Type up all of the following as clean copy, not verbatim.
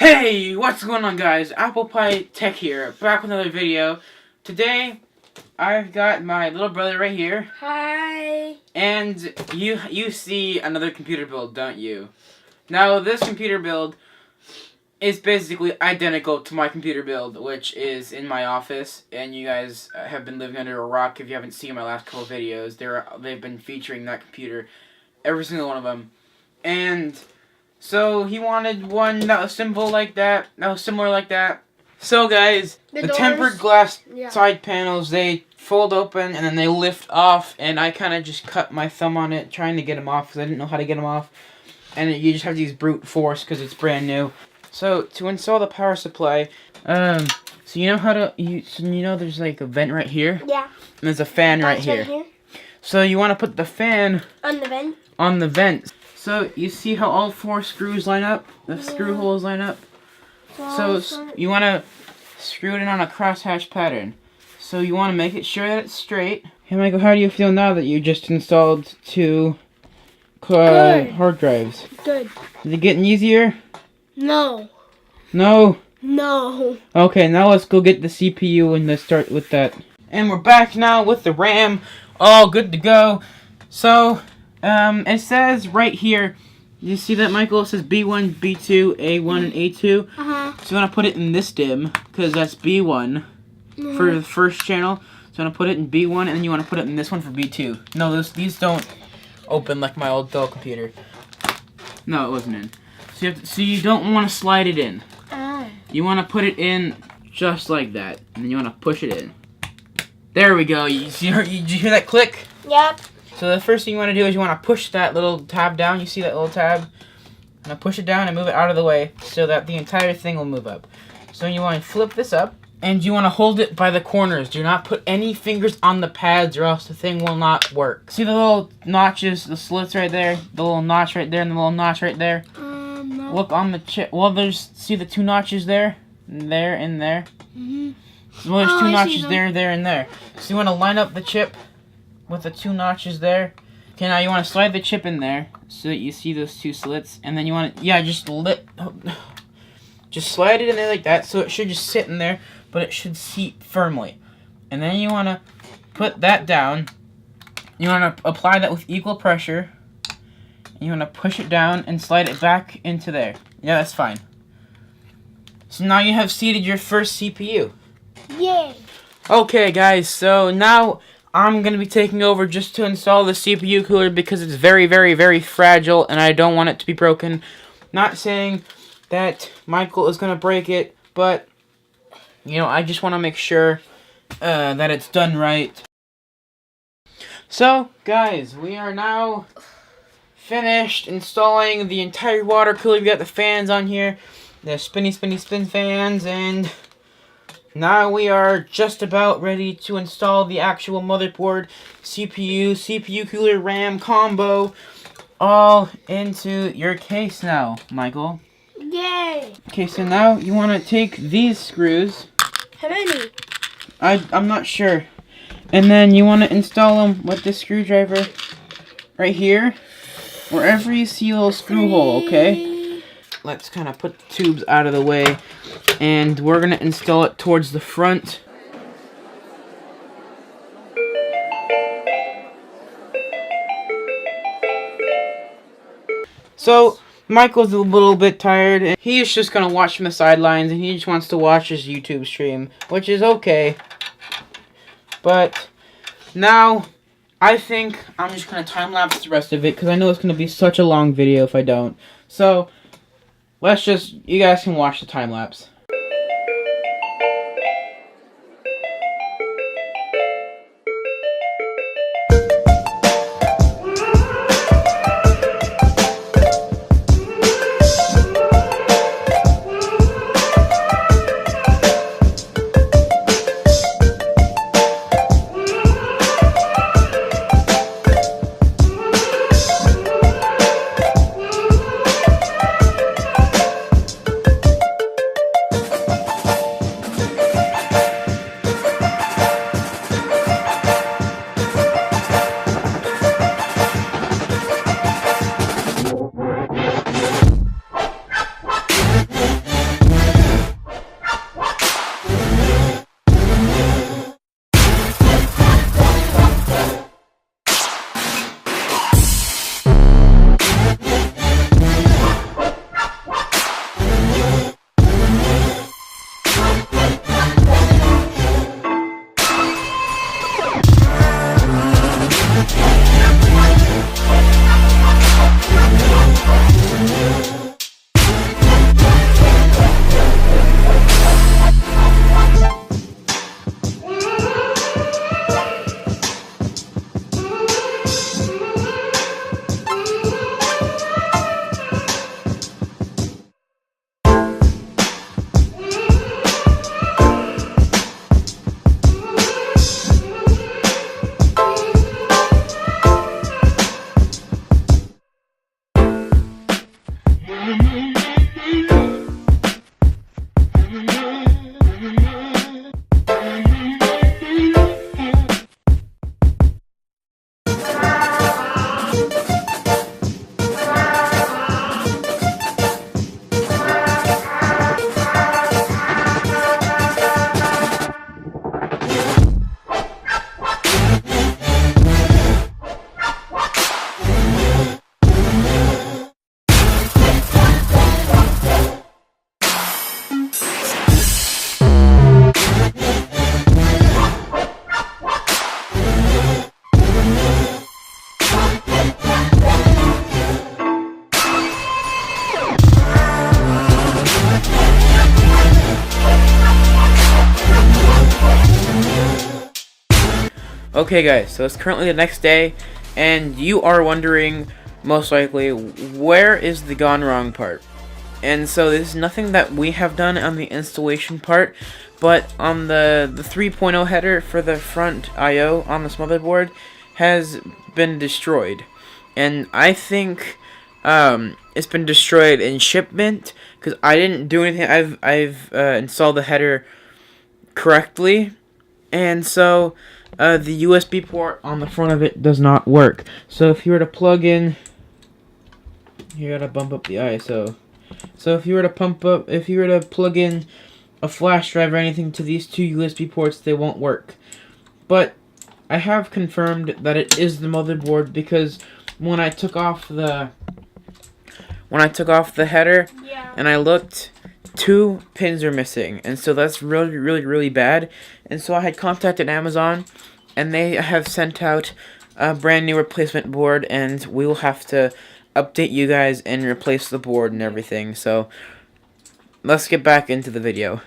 Hey, what's going on, guys? Applepie Tech here, back with another video. Today, I've got my little brother right here. Hi. And you see another computer build, don't you? Now, this computer build is basically identical to my computer build, which is in my office. And you guys have been living under a rock if you haven't seen my last couple of videos. They've been featuring that computer, every single one of them. And so he wanted one that was simple like that, similar like that. So guys, the tempered glass side panels, they fold open and then they lift off, and I kind of just cut my thumb on it trying to get them off because I didn't know how to get them off. And you just have to use brute force because it's brand new. So to install the power supply, so you know how to, there's like a vent right here? Yeah. And there's a fan right here. So you want to put the fan on the vent. On the vent. So you see how all four screws line up? The screw holes line up? So you want to screw it in on a crosshatch pattern. So you want to make it sure that it's straight. Hey Michael, how do you feel now that you just installed two hard drives? Good. Is it getting easier? No. No? No. Okay, now let's go get the CPU and let's start with that. And we're back now with the RAM. All good to go. So it says right here, you see that, Michael? It says B1, B2, A1, and A2. So you want to put it in this DIMM, because that's B1 for the first channel. So you want to put it in B1, and then you want to put it in this one for B2. No, these don't open like my old Dell computer. No, it wasn't in. So you don't want to slide it in. You want to put it in just like that, and then you want to push it in. There we go. Did you hear that click? Yep. So the first thing you want to do is you want to push that little tab down. You see that little tab? Now push it down and move it out of the way so that the entire thing will move up. So you want to flip this up, and you want to hold it by the corners. Do not put any fingers on the pads or else the thing will not work. See the little notches, the slits right there? The little notch right there and the little notch right there? No. Look on the chip. Well, see the two notches there? There and there? Well, there's two notches there, there, and there. So you want to line up the chip with the two notches there. Okay, now you want to slide the chip in there so that you see those two slits, and then you want to, just slide it in there like that, so it should just sit in there, but it should seat firmly. And then you want to put that down. You want to apply that with equal pressure. You want to push it down and slide it back into there. Yeah, that's fine. So now you have seated your first CPU. Yay! Okay, guys, so now I'm going to be taking over just to install the CPU cooler because it's very, very, very fragile and I don't want it to be broken. Not saying that Michael is going to break it, but, I just want to make sure that it's done right. So, guys, we are now finished installing the entire water cooler. We got the fans on here, the spin fans, and now we are just about ready to install the actual motherboard, CPU cooler, RAM combo, all into your case now, Michael. Yay! Okay, so now you want to take these screws. How many? I'm not sure. And then you want to install them with this screwdriver right here, wherever you see a little screw hole, okay? Let's kind of put the tubes out of the way, and we're going to install it towards the front. So, Michael's a little bit tired, and he's just going to watch from the sidelines, and he just wants to watch his YouTube stream, which is okay. But now, I think I'm just going to time-lapse the rest of it, because I know it's going to be such a long video if I don't. So, you guys can watch the time-lapse. Okay guys, so it's currently the next day, and you are wondering, most likely, where is the gone wrong part? And so this is nothing that we have done on the installation part, but on the 3.0 header for the front I/O on this motherboard has been destroyed. And I think it's been destroyed in shipment, because I didn't do anything. I've installed the header correctly, and so the USB port on the front of it does not work. So if you were to plug in, you gotta bump up the ISO. So if you were to plug in a flash drive or anything to these two USB ports, they won't work. But I have confirmed that it is the motherboard, because when I took off the header, and I looked, 2 pins are missing, and so that's really bad. And so I had contacted Amazon, and they have sent out a brand new replacement board, and we will have to update you guys and replace the board and everything. So let's get back into the video.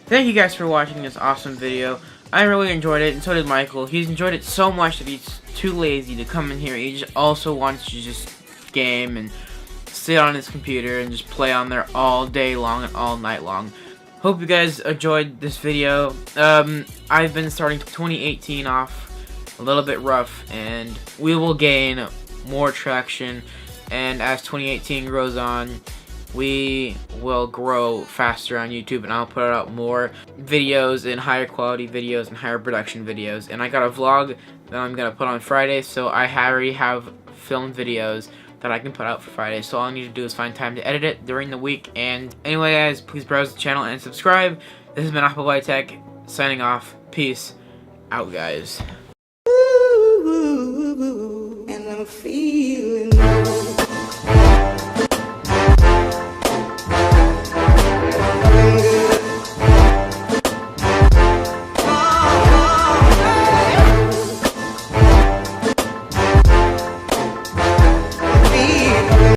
Thank you guys for watching this awesome video. I really enjoyed it, and so did Michael. He's enjoyed it so much that he's too lazy to come in here. He just also wants to just game and sit on his computer and just play on there all day long and all night long. Hope you guys enjoyed this video. I've been starting 2018 off a little bit rough, and we will gain more traction, and as 2018 grows on, we will grow faster on YouTube, and I'll put out more videos and higher quality videos and higher production videos. And I got a vlog that I'm gonna put on Friday, so I already have filmed videos that I can put out for Friday. So all I need to do is find time to edit it during the week. And anyway guys, please browse the channel and subscribe. This has been Applepie Tech signing off. Peace out, guys. And I'm feeling